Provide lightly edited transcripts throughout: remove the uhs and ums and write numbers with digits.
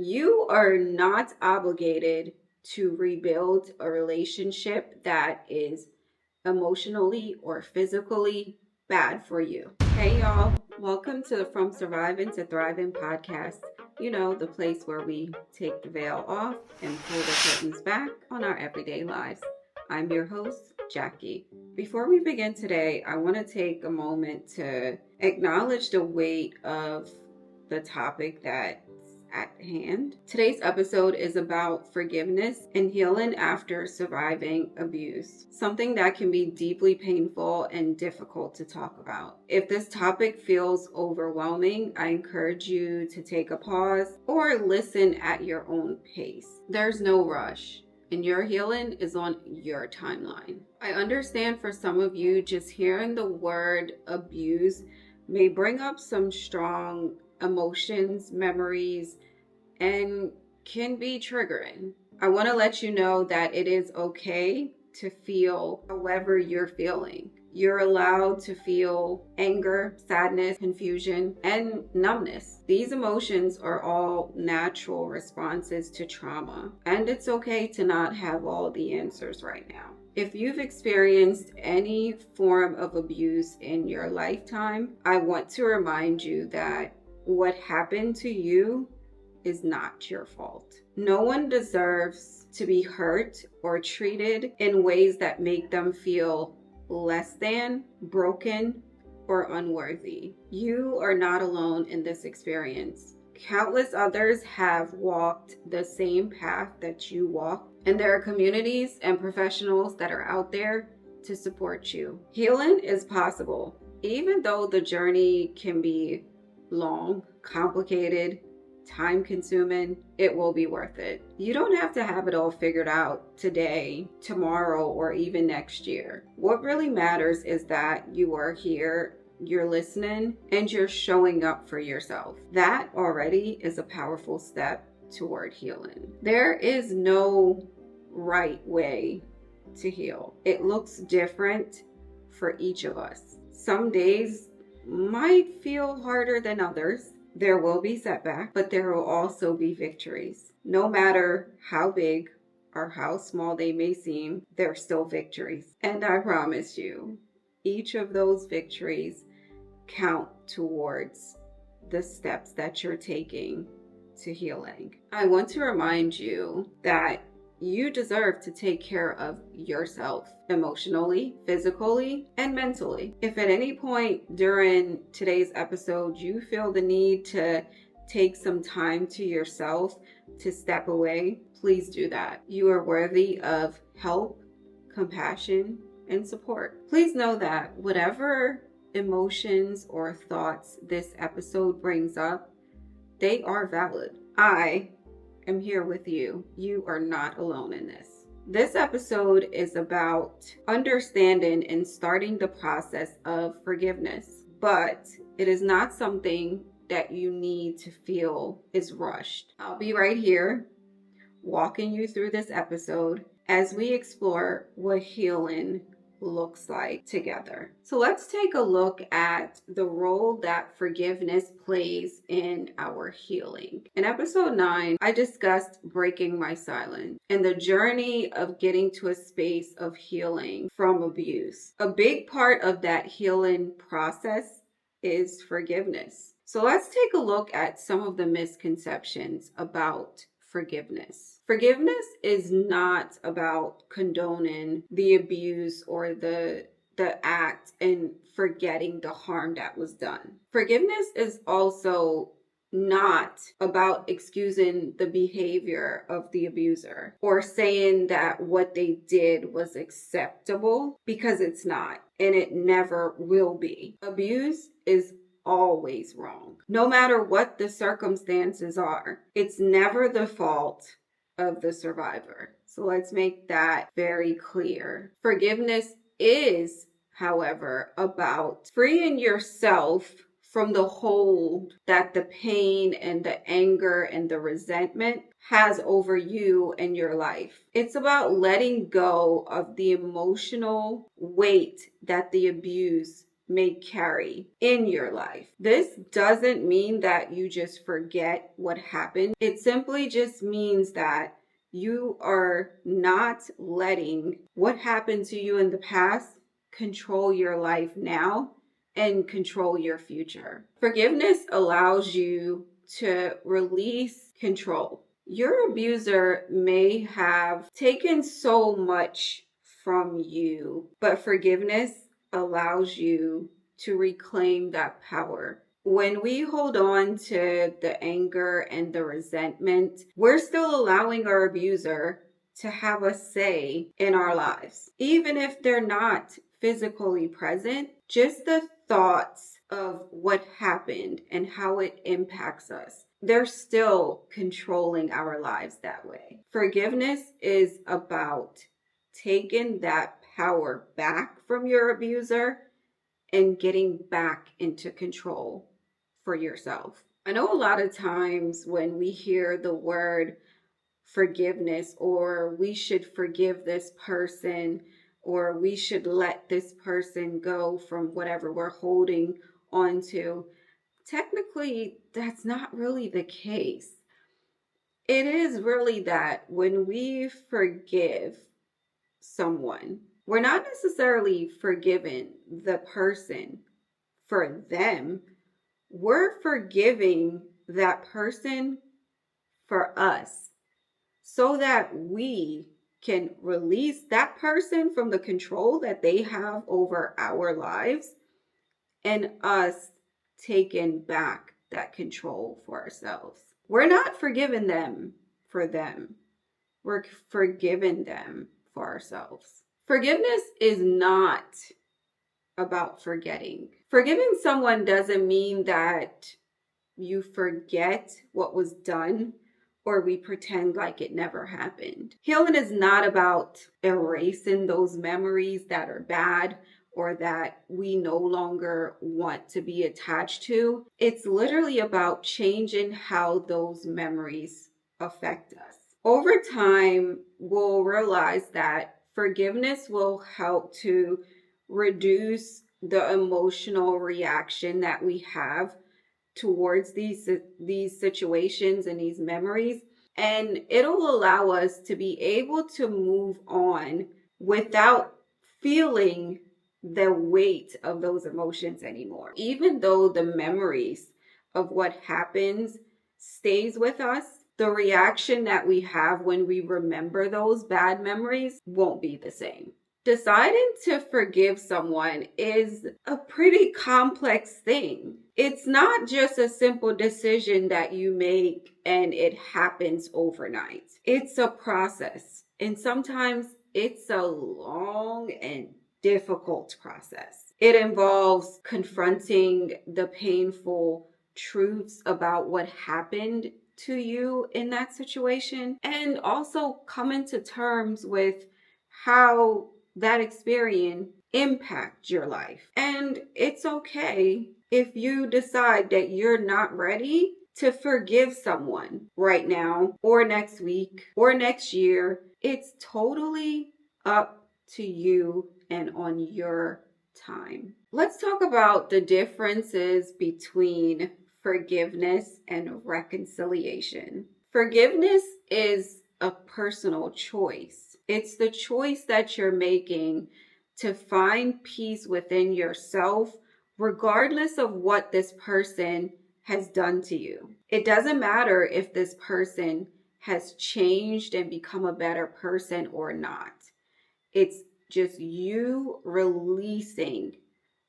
You are not obligated to rebuild a relationship that is emotionally or physically bad for you. Hey, y'all. Welcome to the From Surviving to Thriving podcast. You know, the place where we take the veil off and pull the curtains back on our everyday lives. I'm your host, Jackie. Before we begin today, I want to take a moment to acknowledge the weight of the topic that's at hand. Today's episode is about forgiveness and healing after surviving abuse, something that can be deeply painful and difficult to talk about. If this topic feels overwhelming, I encourage you to take a pause or listen at your own pace. There's no rush, and your healing is on your timeline. I understand for some of you, just hearing the word abuse may bring up some strong emotions, memories, and can be triggering. I want to let you know that it is okay to feel however you're feeling. You're allowed to feel anger, sadness, confusion, and numbness. These emotions are all natural responses to trauma, and it's okay to not have all the answers right now. If you've experienced any form of abuse in your lifetime, I want to remind you that what happened to you is not your fault. No one deserves to be hurt or treated in ways that make them feel less than, broken, or unworthy. You are not alone in this experience. Countless others have walked the same path that you walked, and there are communities and professionals that are out there to support you. Healing is possible, even though the journey can be long, complicated, time consuming. It will be worth it. You don't have to have it all figured out today, tomorrow, or even next year. What really matters is that you are here, you're listening, and you're showing up for yourself. That already is a powerful step toward healing. There is no right way to heal. It looks different for each of us. Some days might feel harder than others. There will be setbacks, but there will also be victories. No matter how big or how small they may seem, they're still victories. And I promise you, each of those victories count towards the steps that you're taking to healing. I want to remind you that you deserve to take care of yourself emotionally, physically, and mentally. If at any point during today's episode you feel the need to take some time to yourself to step away, please do that. You are worthy of help, compassion, and support. Please know that whatever emotions or thoughts this episode brings up, they are valid. I am here with you. You are not alone in this. This episode is about understanding and starting the process of forgiveness, but it is not something that you need to feel is rushed. I'll be right here walking you through this episode as we explore what healing looks like together. So let's take a look at the role that forgiveness plays in our healing. In episode 9, I discussed breaking my silence and the journey of getting to a space of healing from abuse. A big part of that healing process is forgiveness. So let's take a look at some of the misconceptions about forgiveness. Forgiveness is not about condoning the abuse or the act and forgetting the harm that was done. Forgiveness is also not about excusing the behavior of the abuser or saying that what they did was acceptable, because it's not, and it never will be. Abuse is always wrong. No matter what the circumstances are, it's never the fault of the survivor. So let's make that very clear. Forgiveness is, however, about freeing yourself from the hold that the pain and the anger and the resentment has over you and your life. It's about letting go of the emotional weight that the abuse may carry in your life. This doesn't mean that you just forget what happened. It simply just means that you are not letting what happened to you in the past control your life now and control your future. Forgiveness allows you to release control. Your abuser may have taken so much from you, but forgiveness allows you to reclaim that power. When we hold on to the anger and the resentment, we're still allowing our abuser to have a say in our lives. Even if they're not physically present, just the thoughts of what happened and how it impacts us, they're still controlling our lives that way. Forgiveness is about taking that power back from your abuser and getting back into control for yourself. I know a lot of times when we hear the word forgiveness, or we should forgive this person, or we should let this person go from whatever we're holding on to, technically, that's not really the case. It is really that when we forgive someone, we're not necessarily forgiving the person for them. We're forgiving that person for us so that we can release that person from the control that they have over our lives and us taking back that control for ourselves. We're not forgiving them for them. We're forgiving them for ourselves. Forgiveness is not about forgetting. Forgiving someone doesn't mean that you forget what was done or we pretend like it never happened. Healing is not about erasing those memories that are bad or that we no longer want to be attached to. It's literally about changing how those memories affect us. Over time, we'll realize that forgiveness will help to reduce the emotional reaction that we have towards these situations and these memories, and it'll allow us to be able to move on without feeling the weight of those emotions anymore. Even though the memories of what happens stays with us, the reaction that we have when we remember those bad memories won't be the same. Deciding to forgive someone is a pretty complex thing. It's not just a simple decision that you make and it happens overnight. It's a process, and sometimes it's a long and difficult process. It involves confronting the painful truths about what happened to you in that situation, and also coming to terms with how that experience impact your life. And it's okay if you decide that you're not ready to forgive someone right now or next week or next year. It's totally up to you and on your time. Let's talk about the differences between forgiveness and reconciliation. Forgiveness is a personal choice. It's the choice that you're making to find peace within yourself, regardless of what this person has done to you. It doesn't matter if this person has changed and become a better person or not. It's just you releasing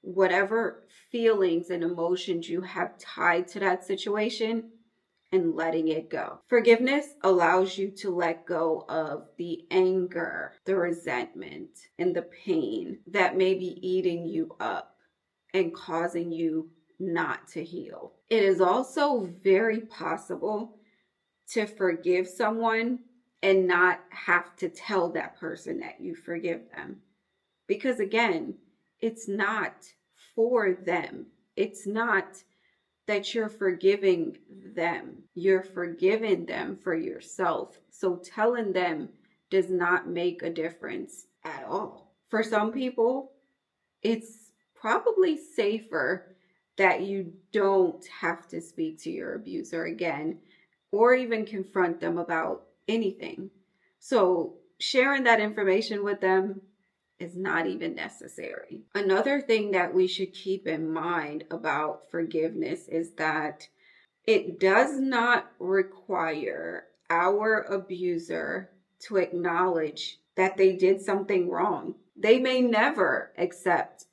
whatever feelings and emotions you have tied to that situation and letting it go. Forgiveness allows you to let go of the anger, the resentment, and the pain that may be eating you up and causing you not to heal. It is also very possible to forgive someone and not have to tell that person that you forgive them. Because again, it's not for them. It's not that you're forgiving them. You're forgiving them for yourself. So telling them does not make a difference at all. For some people, it's probably safer that you don't have to speak to your abuser again or even confront them about anything. So, sharing that information with them is not even necessary. Another thing that we should keep in mind about forgiveness is that it does not require our abuser to acknowledge that they did something wrong. They may never accept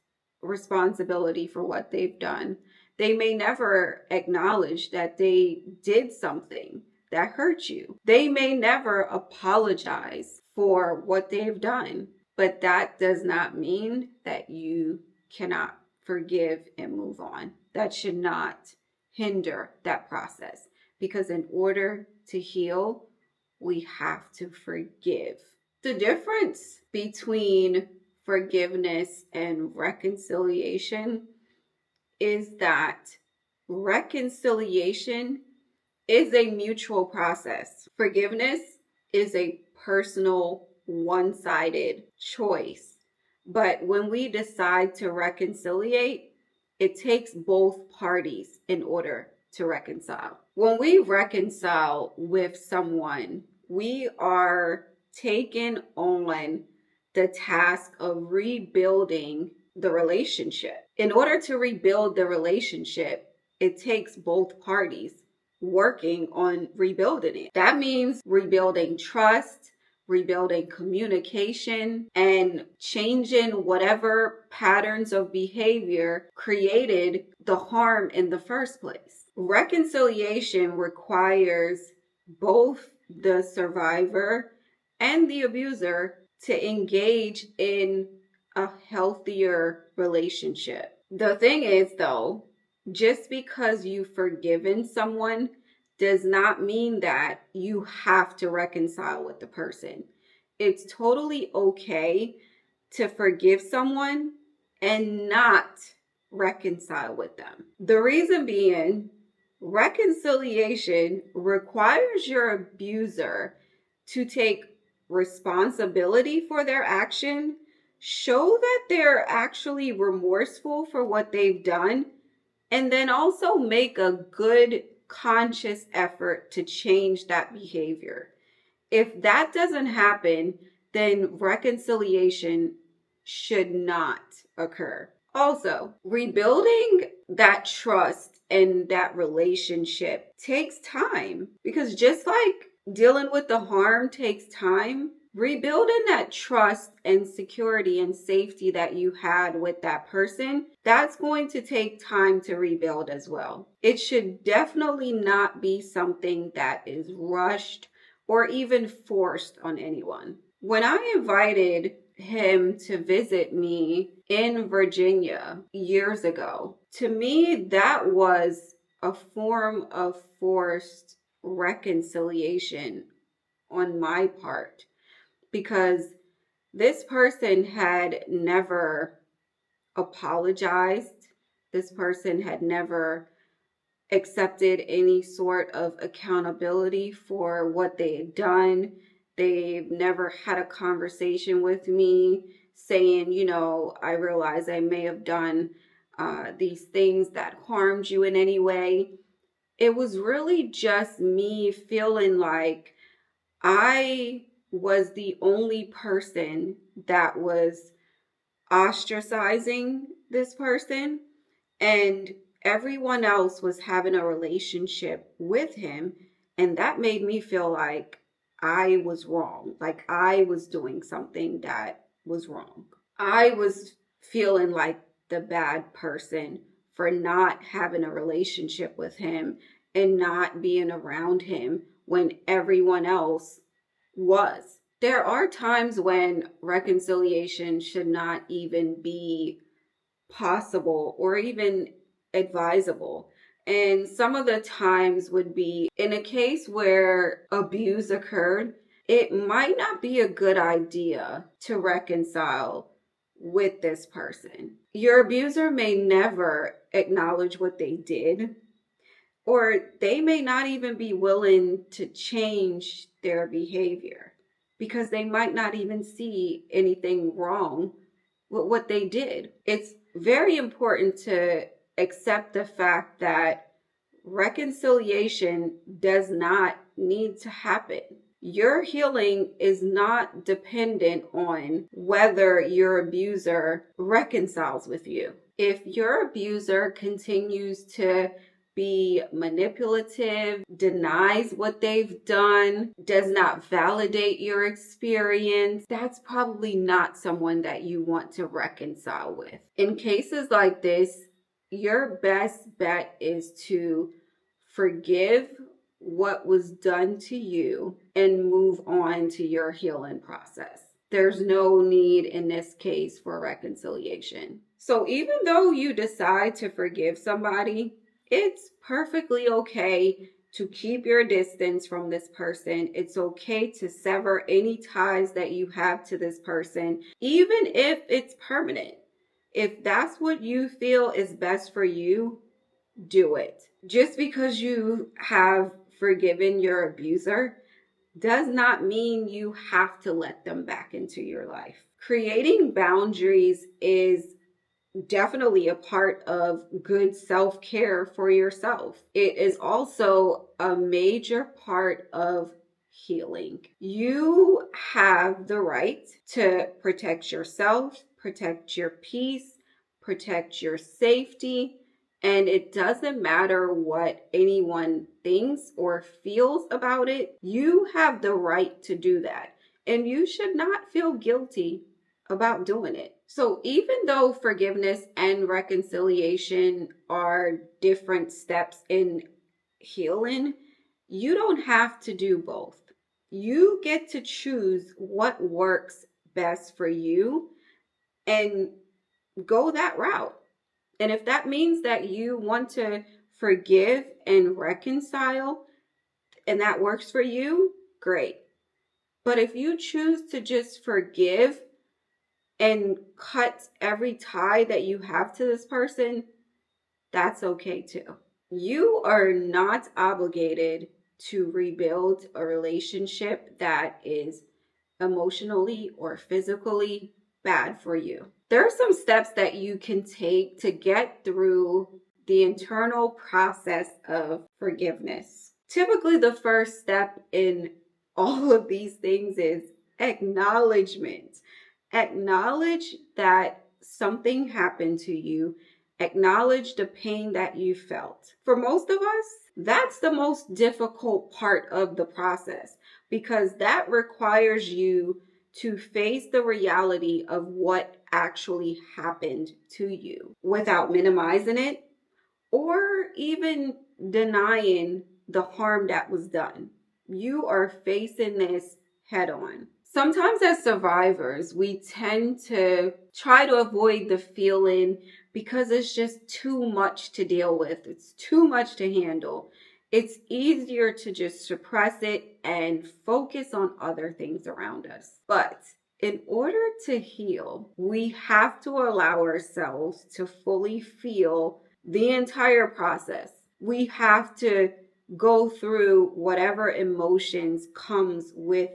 responsibility for what they've done. They may never acknowledge that they did something that hurt you. They may never apologize for what they've done. But that does not mean that you cannot forgive and move on. That should not hinder that process, because in order to heal, we have to forgive. The difference between forgiveness and reconciliation is that reconciliation is a mutual process. Forgiveness is a personal, one-sided choice. But when we decide to reconciliate, it takes both parties in order to reconcile. When we reconcile with someone, we are taking on the task of rebuilding the relationship. In order to rebuild the relationship, it takes both parties working on rebuilding it. That means rebuilding trust, rebuilding communication, and changing whatever patterns of behavior created the harm in the first place. Reconciliation requires both the survivor and the abuser to engage in a healthier relationship. The thing is, though, just because you've forgiven someone does not mean that you have to reconcile with the person. It's totally okay to forgive someone and not reconcile with them. The reason being, reconciliation requires your abuser to take responsibility for their action, show that they're actually remorseful for what they've done, and then also make a good conscious effort to change that behavior. If that doesn't happen, then reconciliation should not occur. Also, rebuilding that trust and that relationship takes time, because just like dealing with the harm takes time, rebuilding that trust and security and safety that you had with that person, that's going to take time to rebuild as well. It should definitely not be something that is rushed or even forced on anyone. When I invited him to visit me in Virginia years ago, to me, that was a form of forced reconciliation on my part, because this person had never apologized. This person had never accepted any sort of accountability for what they had done. They've never had a conversation with me saying, I realize I may have done these things that harmed you in any way. It was really just me feeling like I was the only person that was ostracizing this person, and everyone else was having a relationship with him, and that made me feel like I was wrong, like I was doing something that was wrong. I was feeling like the bad person for not having a relationship with him and not being around him when everyone else was. There are times when reconciliation should not even be possible or even advisable. And some of the times would be in a case where abuse occurred, it might not be a good idea to reconcile with this person. Your abuser may never acknowledge what they did, or they may not even be willing to change their behavior because they might not even see anything wrong with what they did. It's very important to accept the fact that reconciliation does not need to happen. Your healing is not dependent on whether your abuser reconciles with you. If your abuser continues to be manipulative, denies what they've done, does not validate your experience, that's probably not someone that you want to reconcile with. In cases like this, your best bet is to forgive what was done to you and move on to your healing process. There's no need in this case for reconciliation. So even though you decide to forgive somebody, it's perfectly okay to keep your distance from this person. It's okay to sever any ties that you have to this person, even if it's permanent. If that's what you feel is best for you, do it. Just because you have forgiven your abuser does not mean you have to let them back into your life. Creating boundaries is definitely a part of good self-care for yourself. It is also a major part of healing. You have the right to protect yourself, protect your peace, protect your safety, and it doesn't matter what anyone thinks or feels about it. You have the right to do that, and you should not feel guilty about doing it. So even though forgiveness and reconciliation are different steps in healing, you don't have to do both. You get to choose what works best for you and go that route. And if that means that you want to forgive and reconcile and that works for you, great. But if you choose to just forgive and cut every tie that you have to this person, that's okay too. You are not obligated to rebuild a relationship that is emotionally or physically bad for you. There are some steps that you can take to get through the internal process of forgiveness. Typically, the first step in all of these things is acknowledgement. Acknowledge that something happened to you. Acknowledge the pain that you felt. For most of us, that's the most difficult part of the process because that requires you to face the reality of what actually happened to you without minimizing it or even denying the harm that was done. You are facing this head on. Sometimes as survivors, we tend to try to avoid the feeling because it's just too much to deal with. It's too much to handle. It's easier to just suppress it and focus on other things around us. But in order to heal, we have to allow ourselves to fully feel the entire process. We have to go through whatever emotions comes with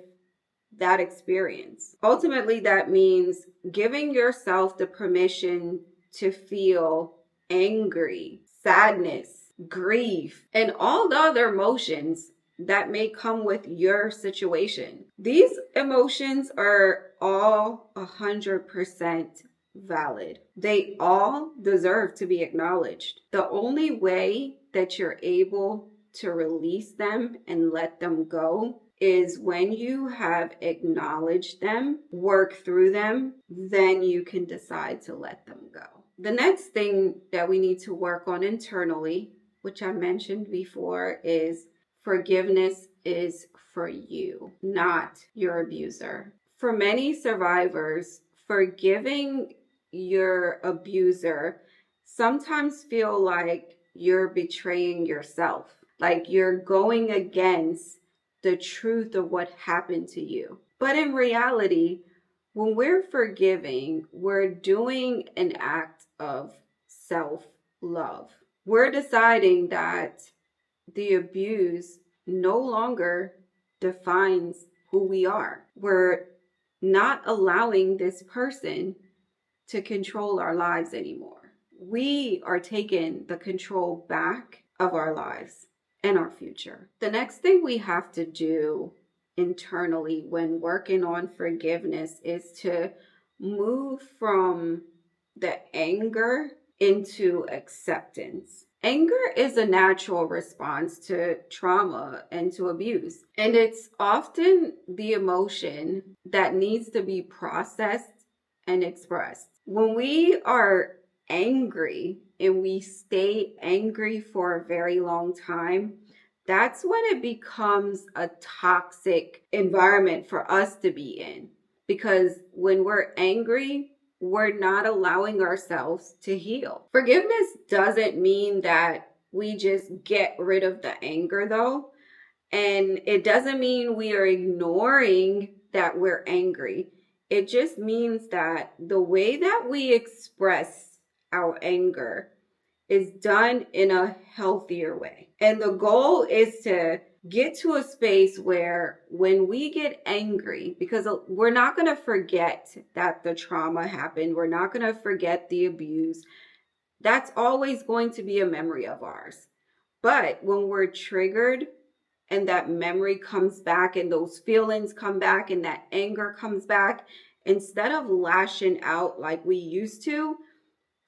that experience. Ultimately, that means giving yourself the permission to feel angry, sadness, grief, and all the other emotions that may come with your situation. These emotions are all 100% valid. They all deserve to be acknowledged. The only way that you're able to release them and let them go is when you have acknowledged them, work through them, then you can decide to let them go. The next thing that we need to work on internally, which I mentioned before, is forgiveness is for you, not your abuser. For many survivors, forgiving your abuser sometimes feel like you're betraying yourself, like you're going against the truth of what happened to you. But in reality, when we're forgiving, we're doing an act of self-love. We're deciding that the abuse no longer defines who we are. We're not allowing this person to control our lives anymore. We are taking the control back of our lives and our future. The next thing we have to do internally when working on forgiveness is to move from the anger into acceptance. Anger is a natural response to trauma and to abuse, and it's often the emotion that needs to be processed and expressed. When we are angry and we stay angry for a very long time, that's when it becomes a toxic environment for us to be in. Because when we're angry, we're not allowing ourselves to heal. Forgiveness doesn't mean that we just get rid of the anger, though. And it doesn't mean we are ignoring that we're angry. It just means that the way that we express our anger is done in a healthier way. And the goal is to get to a space where when we get angry, because we're not going to forget that the trauma happened, we're not going to forget the abuse. That's always going to be a memory of ours. But when we're triggered and that memory comes back and those feelings come back and that anger comes back, instead of lashing out like we used to,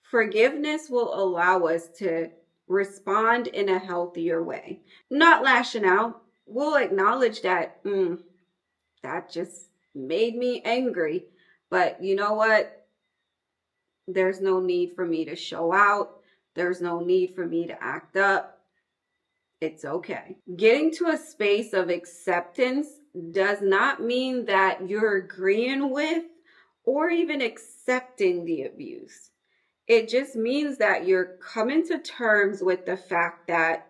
forgiveness will allow us to respond in a healthier way. Not lashing out. We'll acknowledge that that just made me angry. But you know what? There's no need for me to show out. There's no need for me to act up. It's okay. Getting to a space of acceptance does not mean that you're agreeing with or even accepting the abuse. It just means that you're coming to terms with the fact that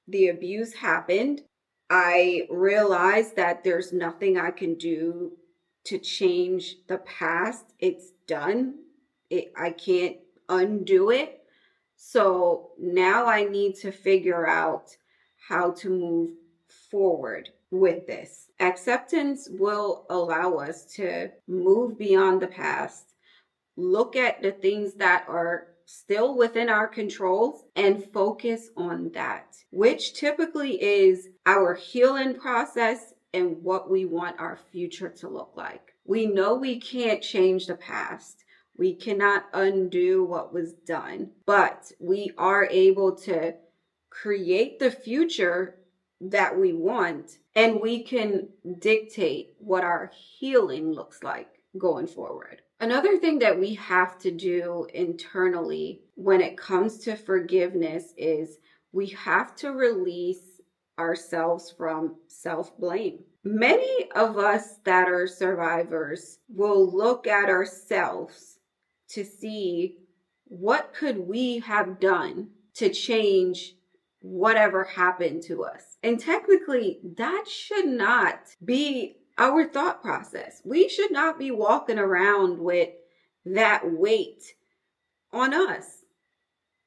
the abuse happened. I realize that there's nothing I can do to change the past. It's done. I can't undo it. So now I need to figure out how to move forward with this. Acceptance will allow us to move beyond the past, look at the things that are still within our controls and focus on that, which typically is our healing process and what we want our future to look like. We know we can't change the past. We cannot undo what was done, but we are able to create the future that we want, and we can dictate what our healing looks like going forward. Another thing that we have to do internally when it comes to forgiveness is we have to release ourselves from self-blame. Many of us that are survivors will look at ourselves to see what could we have done to change whatever happened to us. And technically, that should not be our thought process. We should not be walking around with that weight on us.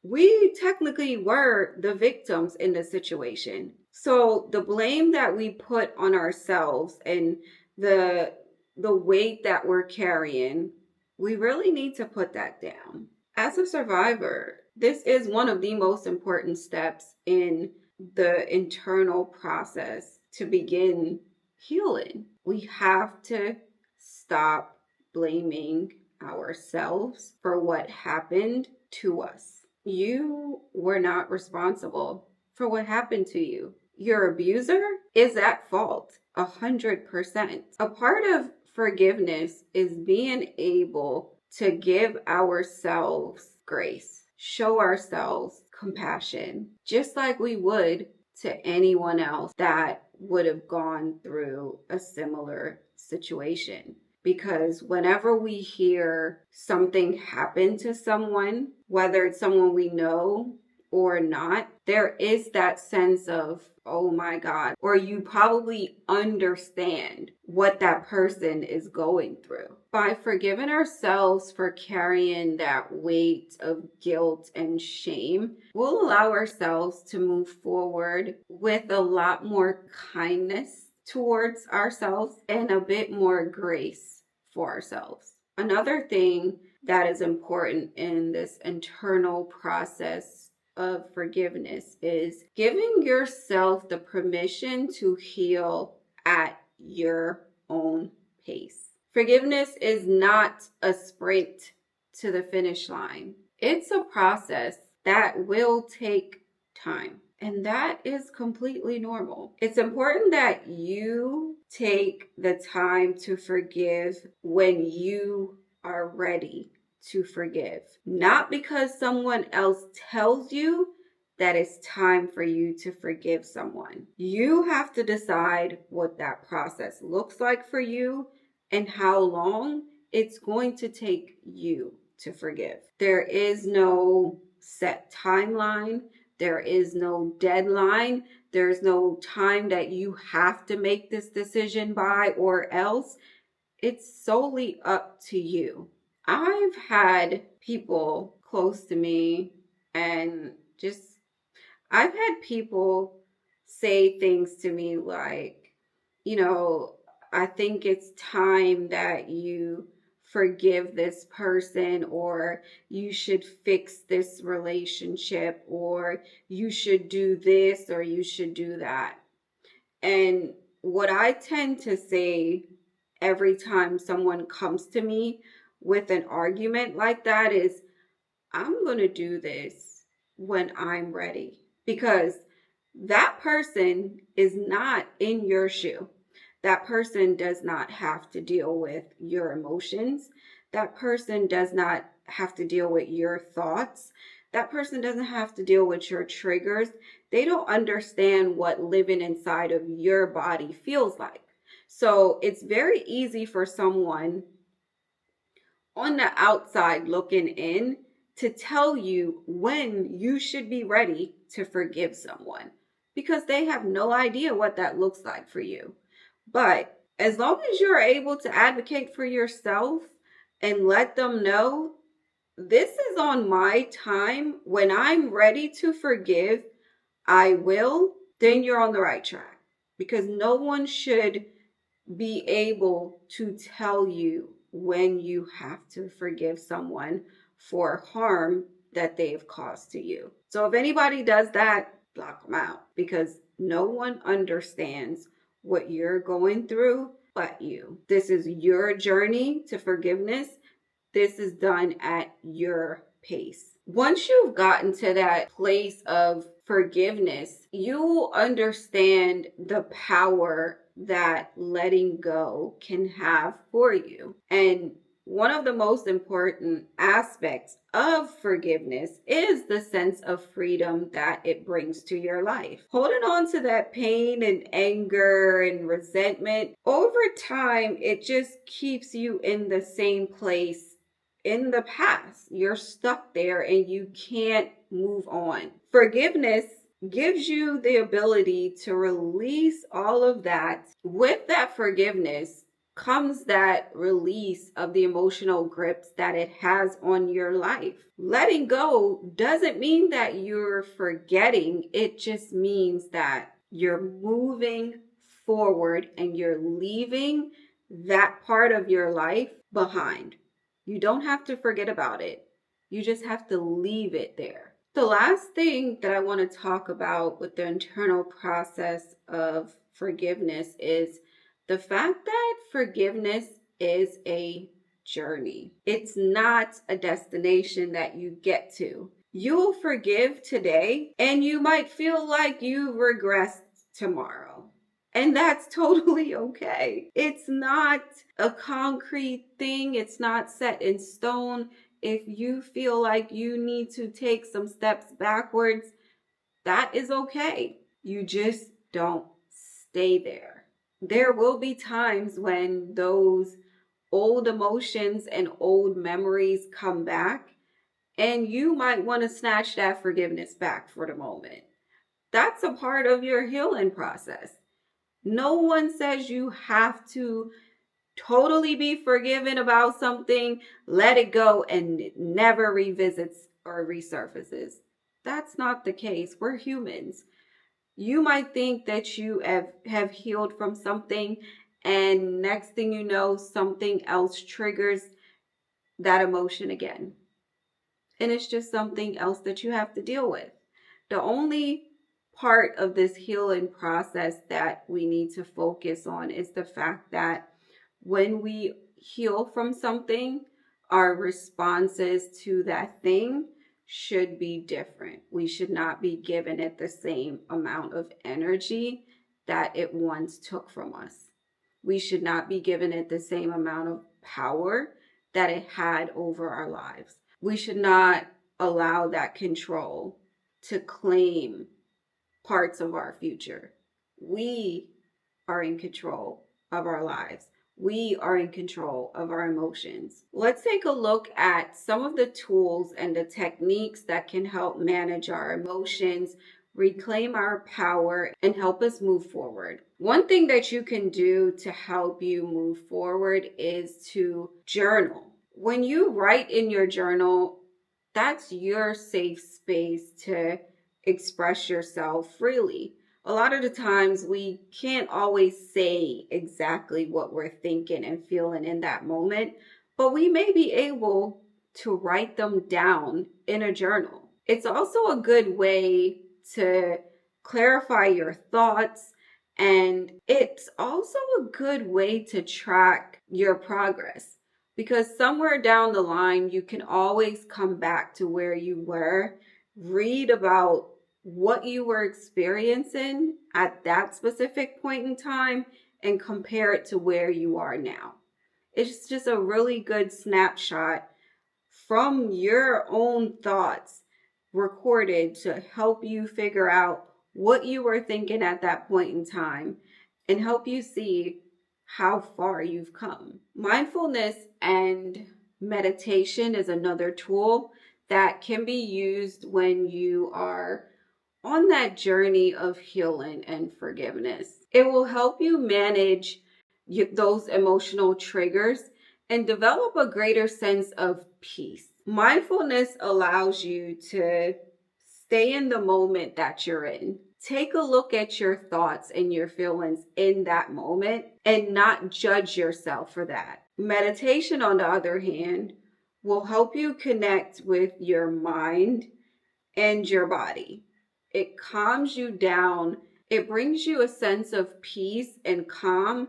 We technically were the victims in the situation. So the blame that we put on ourselves and the weight that we're carrying, we really need to put that down. As a survivor, this is one of the most important steps in the internal process to begin healing. We have to stop blaming ourselves for what happened to us. You were not responsible for what happened to you. Your abuser is at fault 100%. A part of forgiveness is being able to give ourselves grace, show ourselves compassion, just like we would to anyone else that would have gone through a similar situation. Because whenever we hear something happen to someone, whether it's someone we know or not, there is that sense of, oh my God, or you probably understand what that person is going through. By forgiving ourselves for carrying that weight of guilt and shame, we'll allow ourselves to move forward with a lot more kindness towards ourselves and a bit more grace for ourselves. Another thing that is important in this internal process of forgiveness is giving yourself the permission to heal at your own pace. Forgiveness is not a sprint to the finish line. It's a process that will take time. And that is completely normal. It's important that you take the time to forgive when you are ready to forgive. Not because someone else tells you that it's time for you to forgive someone. You have to decide what that process looks like for you and how long it's going to take you to forgive. There is no set timeline. There is no deadline. There's no time that you have to make this decision by or else. It's solely up to you. I've had people close to me and I've had people say things to me like, I think it's time that you forgive this person, or you should fix this relationship, or you should do this, or you should do that. And what I tend to say every time someone comes to me with an argument like that is, I'm going to do this when I'm ready, because that person is not in your shoe. That person does not have to deal with your emotions. That person does not have to deal with your thoughts. That person doesn't have to deal with your triggers. They don't understand what living inside of your body feels like. So it's very easy for someone on the outside looking in to tell you when you should be ready to forgive someone, because they have no idea what that looks like for you. But as long as you're able to advocate for yourself and let them know, this is on my time. When I'm ready to forgive, I will, then you're on the right track. Because no one should be able to tell you when you have to forgive someone for harm that they've caused to you. So if anybody does that, block them out, because no one understands what you're going through but you. This is your journey to forgiveness. This is done at your pace. Once you've gotten to that place of forgiveness, you'll understand the power that letting go can have for you. And one of the most important aspects of forgiveness is the sense of freedom that it brings to your life. Holding on to that pain and anger and resentment, over time, it just keeps you in the same place in the past. You're stuck there and you can't move on. Forgiveness gives you the ability to release all of that. With that forgiveness comes that release of the emotional grips that it has on your life. Letting go doesn't mean that you're forgetting. It just means that you're moving forward and you're leaving that part of your life behind. You don't have to forget about it. You just have to leave it there. The last thing that I want to talk about with the internal process of forgiveness is the fact that forgiveness is a journey. It's not a destination that you get to. You'll forgive today and you might feel like you've regressed tomorrow. And that's totally okay. It's not a concrete thing. It's not set in stone. If you feel like you need to take some steps backwards, that is okay. You just don't stay there. There will be times when those old emotions and old memories come back, and you might want to snatch that forgiveness back for the moment. That's a part of your healing process. No one says you have to totally be forgiven about something, let it go, and it never revisits or resurfaces. That's not the case. We're humans. You might think that you have healed from something, and next thing you know, something else triggers that emotion again. And it's just something else that you have to deal with. The only part of this healing process that we need to focus on is the fact that when we heal from something, our responses to that thing should be different. We should not be given it the same amount of energy that it once took from us. We should not be given it the same amount of power that it had over our lives. We should not allow that control to claim parts of our future. We are in control of our lives. We are in control of our emotions. Let's take a look at some of the tools and the techniques that can help manage our emotions, reclaim our power, and help us move forward. One thing that you can do to help you move forward is to journal. When you write in your journal, that's your safe space to express yourself freely. A lot of the times we can't always say exactly what we're thinking and feeling in that moment, but we may be able to write them down in a journal. It's also a good way to clarify your thoughts, and it's also a good way to track your progress, because somewhere down the line you can always come back to where you were, read about what you were experiencing at that specific point in time, and compare it to where you are now. It's just a really good snapshot from your own thoughts recorded to help you figure out what you were thinking at that point in time and help you see how far you've come. Mindfulness and meditation is another tool that can be used when you are on that journey of healing and forgiveness. It will help you manage those emotional triggers and develop a greater sense of peace. Mindfulness allows you to stay in the moment that you're in. Take a look at your thoughts and your feelings in that moment and not judge yourself for that. Meditation, on the other hand, will help you connect with your mind and your body. It calms you down. It brings you a sense of peace and calm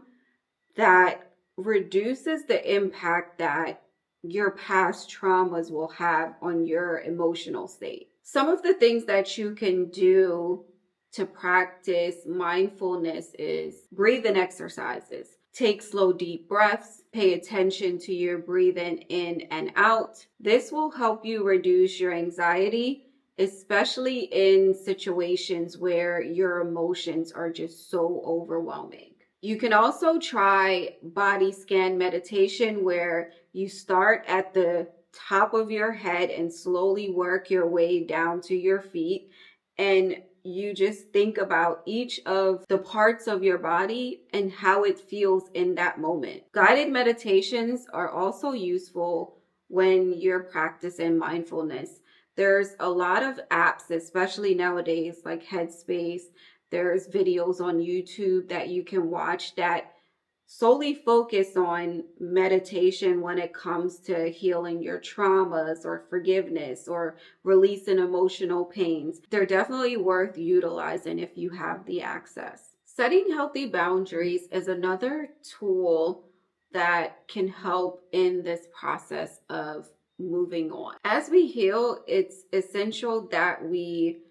that reduces the impact that your past traumas will have on your emotional state. Some of the things that you can do to practice mindfulness is breathing exercises. Take slow, deep breaths. Pay attention to your breathing in and out. This will help you reduce your anxiety, especially in situations where your emotions are just so overwhelming. You can also try body scan meditation, where you start at the top of your head and slowly work your way down to your feet, and you just think about each of the parts of your body and how it feels in that moment. Guided meditations are also useful when you're practicing mindfulness. There's a lot of apps, especially nowadays, like Headspace. There's videos on YouTube that you can watch that solely focus on meditation when it comes to healing your traumas or forgiveness or releasing emotional pains. They're definitely worth utilizing if you have the access. Setting healthy boundaries is another tool that can help in this process of moving on. As we heal, it's essential that we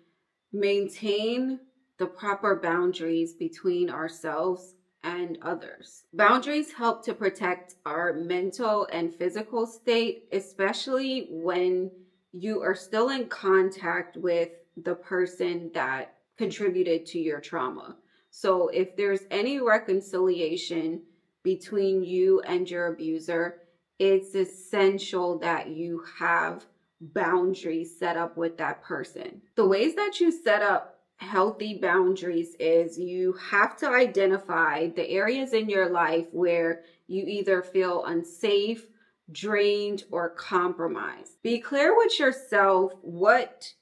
maintain the proper boundaries between ourselves and others. Boundaries help to protect our mental and physical state, especially when you are still in contact with the person that contributed to your trauma. So if there's any reconciliation between you and your abuser, it's essential that you have boundaries set up with that person. The ways that you set up healthy boundaries is you have to identify the areas in your life where you either feel unsafe, drained, or compromised. Be clear with yourself what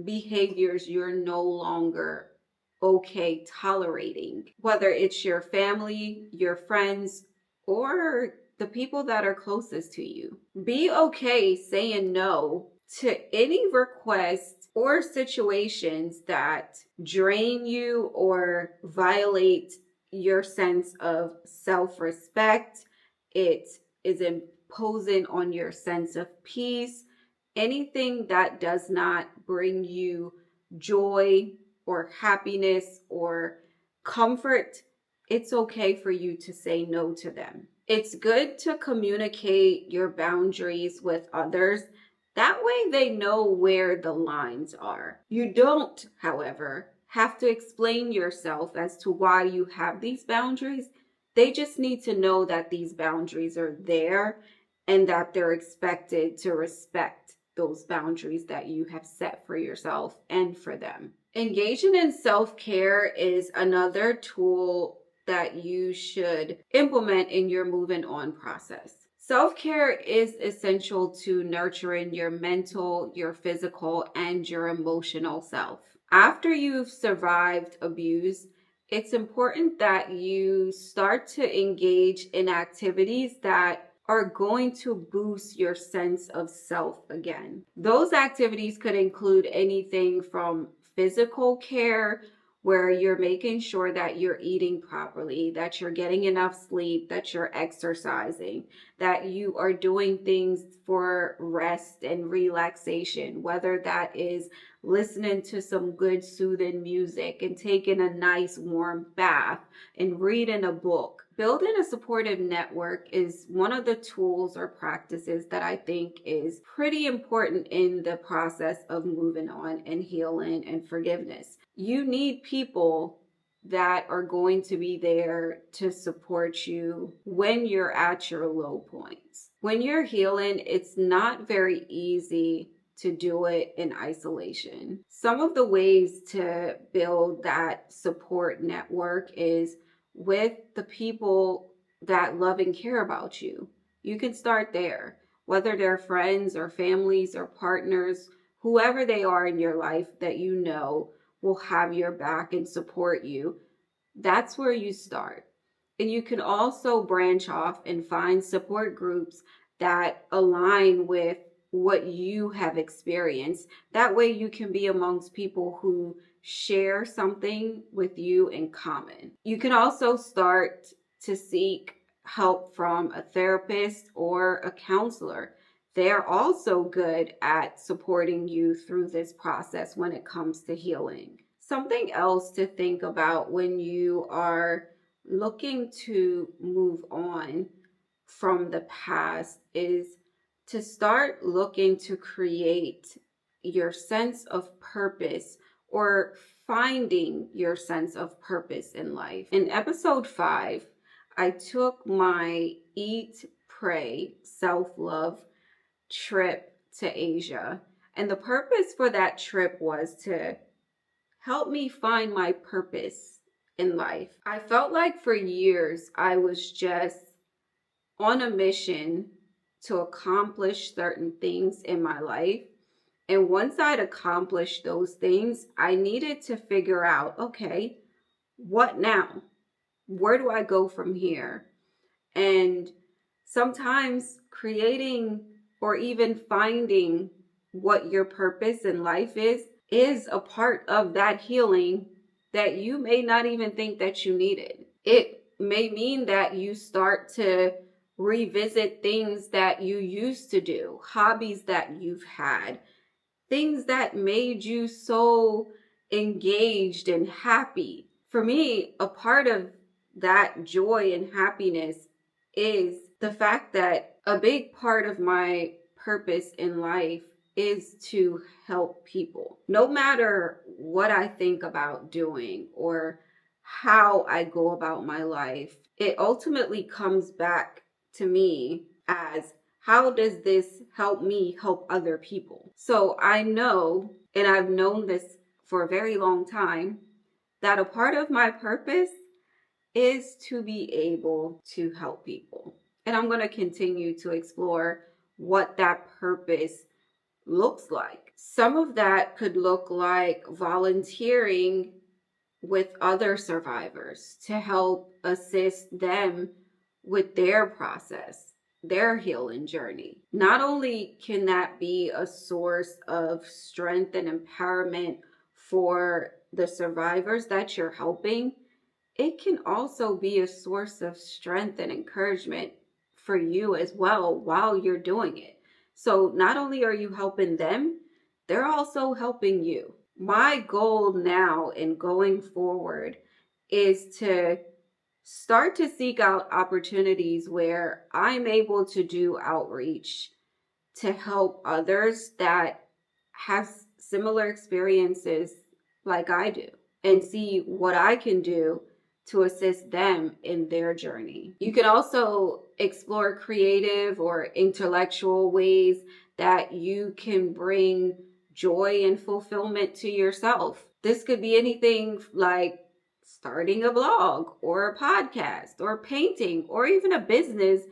behaviors you're no longer okay tolerating, whether it's your family, your friends, or the people that are closest to you. Be okay saying no to any requests or situations that drain you or violate your sense of self-respect. It is imposing on your sense of peace. Anything that does not bring you joy or happiness or comfort, it's okay for you to say no to them. It's good to communicate your boundaries with others. That way they know where the lines are. You don't, however, have to explain yourself as to why you have these boundaries. They just need to know that these boundaries are there and that they're expected to respect those boundaries that you have set for yourself and for them. Engaging in self-care is another tool that you should implement in your moving on process. Self-care is essential to nurturing your mental, your physical, and your emotional self. After you've survived abuse, it's important that you start to engage in activities that are going to boost your sense of self again. Those activities could include anything from physical care, where you're making sure that you're eating properly, that you're getting enough sleep, that you're exercising, that you are doing things for rest and relaxation, whether that is listening to some good soothing music and taking a nice warm bath and reading a book. Building a supportive network is one of the tools or practices that I think is pretty important in the process of moving on and healing and forgiveness. You need people that are going to be there to support you when you're at your low points. When you're healing, it's not very easy to do it in isolation. Some of the ways to build that support network is with the people that love and care about you. You can start there, whether they're friends or families or partners, whoever they are in your life that you know will have your back and support you. That's where you start. And you can also branch off and find support groups that align with what you have experienced. That way you can be amongst people who share something with you in common. You can also start to seek help from a therapist or a counselor. They're also good at supporting you through this process when it comes to healing. Something else to think about when you are looking to move on from the past is to start looking to create your sense of purpose or finding your sense of purpose in life. In episode 5, I took my Eat, Pray, Self-Love trip to Asia. And the purpose for that trip was to help me find my purpose in life. I felt like for years I was just on a mission to accomplish certain things in my life. And once I'd accomplished those things, I needed to figure out, okay, what now? Where do I go from here? And sometimes creating or even finding what your purpose in life is a part of that healing that you may not even think that you needed. It may mean that you start to revisit things that you used to do, hobbies that you've had, things that made you so engaged and happy. For me, a part of that joy and happiness is the fact that a big part of my purpose in life is to help people. No matter what I think about doing or how I go about my life, it ultimately comes back to me as, how does this help me help other people? So I know, and I've known this for a very long time, that a part of my purpose is to be able to help people. And I'm going to continue to explore what that purpose looks like. Some of that could look like volunteering with other survivors to help assist them with their process, their healing journey. Not only can that be a source of strength and empowerment for the survivors that you're helping, it can also be a source of strength and encouragement for you as well while you're doing it. So not only are you helping them, they're also helping you. My goal now and going forward is to start to seek out opportunities where I'm able to do outreach to help others that have similar experiences like I do, and see what I can do to assist them in their journey. You can also explore creative or intellectual ways that you can bring joy and fulfillment to yourself. This could be anything like starting a blog or a podcast or painting or even a business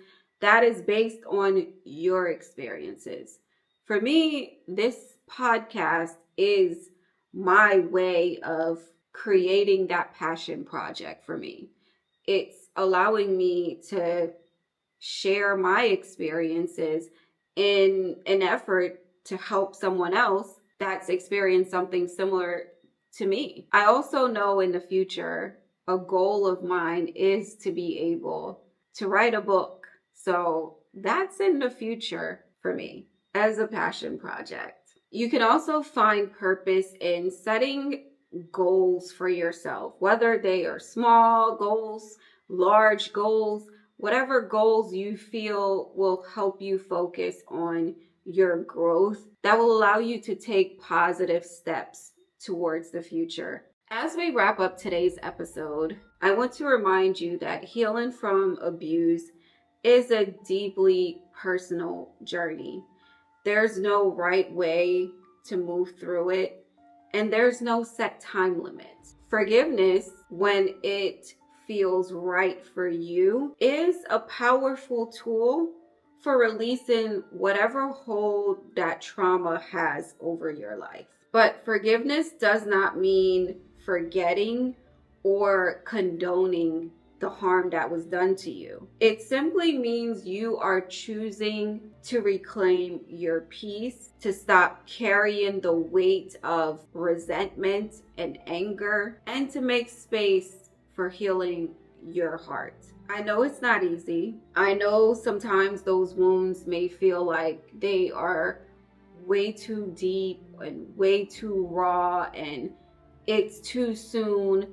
that is based on your experiences. For me, this podcast is my way of creating that passion project for me. It's allowing me to share my experiences in an effort to help someone else that's experienced something similar to me. I also know in the future, a goal of mine is to be able to write a book. So that's in the future for me as a passion project. You can also find purpose in setting goals for yourself, whether they are small goals, large goals, whatever goals you feel will help you focus on your growth, that will allow you to take positive steps towards the future. As we wrap up today's episode, I want to remind you that healing from abuse is a deeply personal journey. There's no right way to move through it, and there's no set time limit. Forgiveness, when it feels right for you, is a powerful tool for releasing whatever hold that trauma has over your life. But forgiveness does not mean forgetting or condoning the harm that was done to you. It simply means you are choosing to reclaim your peace, to stop carrying the weight of resentment and anger, and to make space for healing your heart. I know it's not easy. I know sometimes those wounds may feel like they are way too deep and way too raw and it's too soon.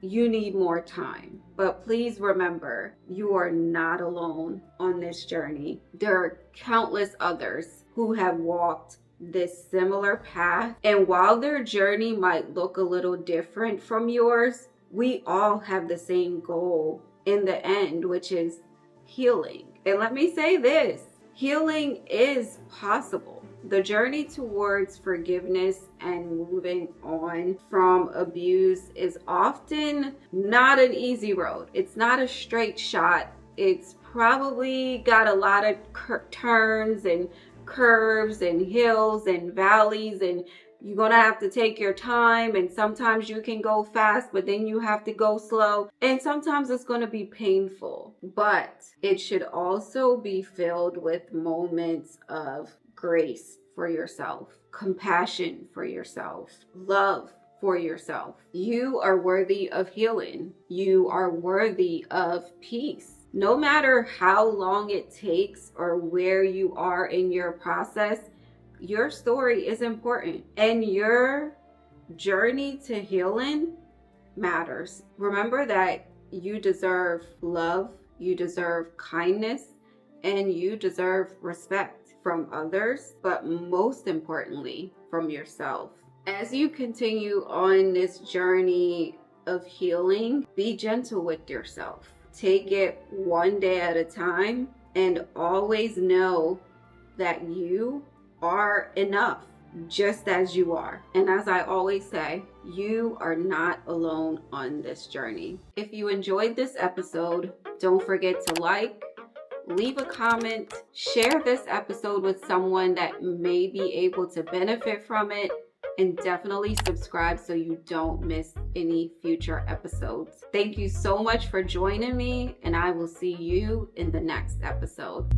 You need more time. But please remember, you are not alone on this journey. There are countless others who have walked this similar path. And while their journey might look a little different from yours, we all have the same goal in the end, which is healing. And let me say this, healing is possible. The journey towards forgiveness and moving on from abuse is often not an easy road. It's not a straight shot. It's probably got a lot of turns and curves and hills and valleys, and you're going to have to take your time, and sometimes you can go fast, but then you have to go slow, and sometimes it's going to be painful. But it should also be filled with moments of grace for yourself, compassion for yourself, love for yourself. You are worthy of healing. You are worthy of peace. No matter how long it takes or where you are in your process, your story is important and your journey to healing matters. Remember that you deserve love, you deserve kindness, and you deserve respect from others, but most importantly, from yourself. As you continue on this journey of healing, be gentle with yourself. Take it one day at a time, and always know that you are enough just as you are. And as I always say, you are not alone on this journey. If you enjoyed this episode, don't forget to like, leave a comment, share this episode with someone that may be able to benefit from it, and definitely subscribe so you don't miss any future episodes. Thank you so much for joining me, and I will see you in the next episode.